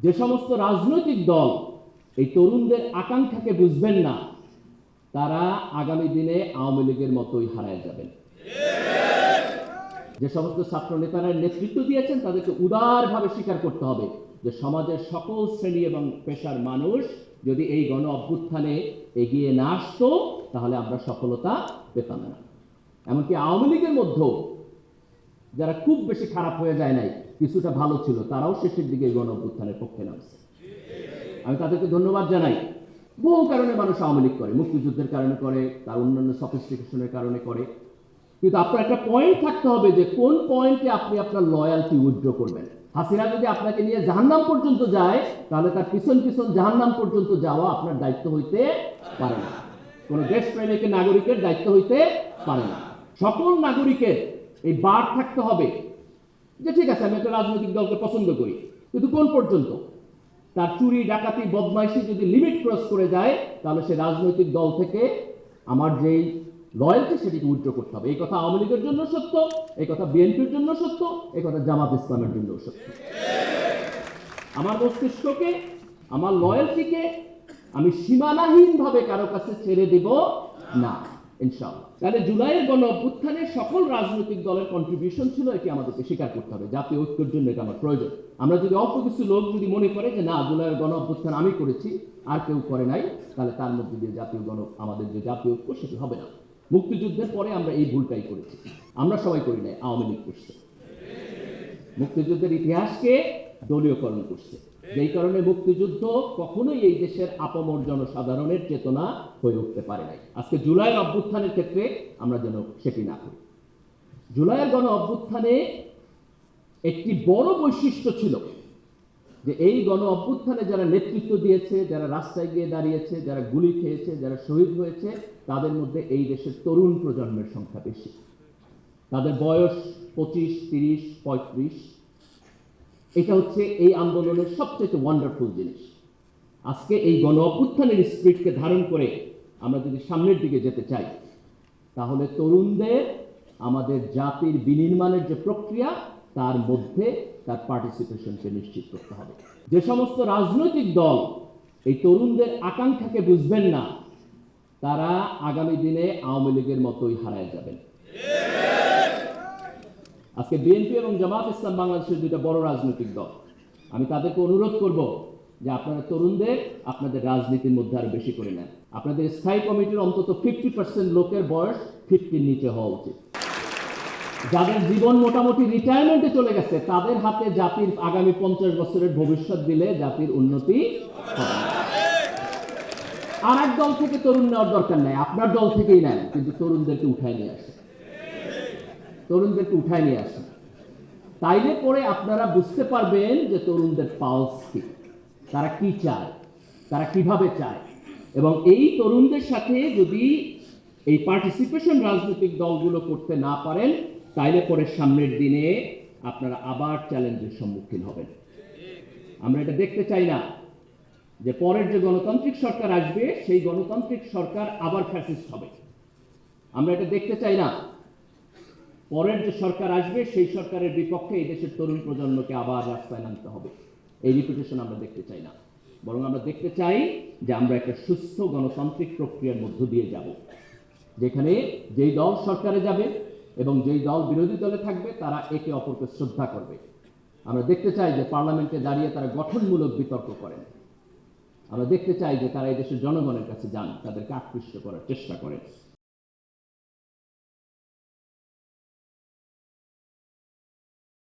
যে সমস্ত রাজনৈতিক দল এই তরুণদের আকাঙ্ক্ষাকে বুঝবেন না, তারা আগামী দিনে আওয়ামী লীগের মতোই হারায় যাবেন। যে সমস্ত ছাত্র নেতারা নেতৃত্ব দিয়েছেন তাদেরকে উদারভাবে স্বীকার করতে হবে যে সমাজের সকল শ্রেণী এবং পেশার মানুষ যদি এই গণ অভ্যুত্থানে এগিয়ে না আসতো তাহলে আমরা সফলতা পেতাম না। এমনকি আওয়ামী লীগের মধ্যেও যারা খুব বেশি খারাপ হয়ে যায় নাই, কিছুটা ভালো ছিল, তারাও শেষের দিকে গণ অভ্যুত্থানের পক্ষে নামছে। আমি তাদেরকে ধন্যবাদ জানাই। বহু কারণে মানুষ আওয়ামী লীগ করে, মুক্তিযুদ্ধের কারণে করে, তার অন্যান্য সফিস্টিকেশনের কারণে করে, কিন্তু আপনার একটা পয়েন্ট থাকতে হবে যে কোন পয়েন্টে আপনি আপনার লয়ালটি উইথড্র করবেন। হাসিনা যদি আপনাকে নিয়ে জাহান্নাম পর্যন্ত যায় তাহলে তার পিছন পিছন জাহান্নাম পর্যন্ত যাওয়া আপনার দায়িত্ব হইতে পারে না, কোন দেশপ্রেমিক নাগরিকের দায়িত্ব হইতে পারে না। সকল নাগরিকের এই বার থাকতে হবে যে ঠিক আছে আমি একটা রাজনৈতিক দলকে পছন্দ করি, কিন্তু কোন পর্যন্ত? তার চুরি ডাকাতি বদমাইশি যদি লিমিট ক্রস করে যায় তাহলে সে রাজনৈতিক দল থেকে আমার যেই লয়্যালটি সেটিকে উইথড্র করতে হবে। এই কথা আওয়ামী লীগের জন্য সত্য, এই কথা বিএনপির জন্য সত্য, এই কথা জামাত ইসলামের জন্য সত্য। আমার মস্তিষ্ককে, আমার লয়্যালটিকে আমি সীমানাহীনভাবে কারো কাছে ছেড়ে দিব না, ইনশাআল্লাহ। তাহলে জুলাইয়ের গণ অভ্যুত্থানে সকল রাজনৈতিক দলের কন্ট্রিবিউশন ছিল, এটি আমাদেরকে স্বীকার করতে হবে। জাতীয় ঐক্যের জন্য এটা আমার প্রয়োজন। আমরা যদি অল্প কিছু লোক যদি মনে করে যে না জুলাইয়ের গণ অভ্যুত্থান আমি করেছি আর কেউ করে নাই, তাহলে তার মধ্যে দিয়ে আমাদের যে জাতীয় ঐক্য সেটি হবে না। মুক্তিযুদ্ধের পরে আমরা এই ভুলটাই করেছি, আমরা সবাই করি নাই, আওয়ামী লীগ করছে। মুক্তিযুদ্ধের ইতিহাসকে দলীয়করণ করছে, যেই কারণে মুক্তিযুদ্ধ কখনোই এই দেশের আপামর জনসাধারণের চেতনা হয়ে উঠতে পারে নাই। আজকে জুলাইয়ের অভ্যুত্থানের ক্ষেত্রে আমরা যেন সেটি না করি। জুলাইয়ের গণ অভ্যুত্থানে একটি বড় বৈশিষ্ট্য ছিল যে এই গণ অভ্যুত্থানে যারা নেতৃত্ব দিয়েছে, যারা রাস্তায় গিয়ে দাঁড়িয়েছে, যারা গুলি খেয়েছে, যারা শহীদ হয়েছে, তাদের মধ্যে এই দেশের তরুণ প্রজন্মের সংখ্যা বেশি। তাদের বয়স 25, 30, 35। এটা হচ্ছে এই আন্দোলনের সবচেয়ে ওয়ান্ডারফুল জিনিস। আজকে এই গণ অভ্যুত্থানের স্পিরিটকে ধারণ করে আমরা যদি সামনের দিকে যেতে চাই তাহলে তরুণদের আমাদের জাতির বিনির্মাণের যে প্রক্রিয়া তার মধ্যে তার পার্টিসিপেশনকে নিশ্চিত করতে হবে। যে সমস্ত রাজনৈতিক দল এই তরুণদের আকাঙ্ক্ষাকে বুঝবেন না, তারা আগামী দিনে আওয়ামী লীগের মতোই হারায় যাবেন। আজকে বিএনপি এবং জামাত ইসলাম বাংলাদেশের দুইটা বড় রাজনৈতিক দল, আমি তাদেরকে অনুরোধ করব যে আপনারা তরুণদের আপনাদের রাজনীতির মধ্যে আরো বেশি করে নেন। আপনাদের স্থায়ী কমিটির অন্তত 50% লোকের বয়স 50 নিচে হওয়া উচিত। যাদের জীবন মোটামুটি রিটায়ারমেন্টে চলে গেছে তাদের হাতে জাতির আগামী 50 বছরের ভবিষ্যৎ দিলে জাতির উন্নতি হবে। আর এক দল থেকে তরুণ নেওয়ার দরকার নাই, আপনার দল থেকেই নেন, কিন্তু তরুণদেরকে উঠায় নিয়ে আসে, তরুণদেরকে উঠায় নিয়ে আসে। তাইলে পরে আপনারা বুঝতে পারবেন যে তরুণদের পালস কি, তারা কি চায়, তারা কিভাবে চায়। এবং এই তরুণদের সাথে যদি এই পার্টিসিপেশন রাজনৈতিক দলগুলো করতে না পারেন তাইলে পরে সামনের দিনে আপনারা আবার চ্যালেঞ্জের সম্মুখীন হবেন। আমরা এটা দেখতে চাই না যে পরের যে গণতান্ত্রিক সরকার আসবে সেই গণতান্ত্রিক সরকার আবার ফ্যাসিস্ট হবে। আমরা এটা দেখতে চাই না পরের যে সরকার আসবে সেই সরকারের বিপক্ষে এই দেশের তরুণ প্রজন্মকে আবার রাস্তায় নামতে হবে। এই রিপিটেশন আমরা দেখতে চাই না, বরং আমরা দেখতে চাই যে আমরা একটা সুস্থ গণতান্ত্রিক প্রক্রিয়ার মধ্য দিয়ে যাব, যেখানে যেই দল সরকারে যাবে এবং যেই দল বিরোধী দলে থাকবে তারা একে অপরকে শ্রদ্ধা করবে। আমরা দেখতে চাই যে পার্লামেন্টে দাঁড়িয়ে তারা গঠনমূলক বিতর্ক করেন। আমরা দেখতে চাই যে তারা এই দেশের জনগণের কাছে যান, তাদেরকে আকৃষ্ট করার চেষ্টা করেন।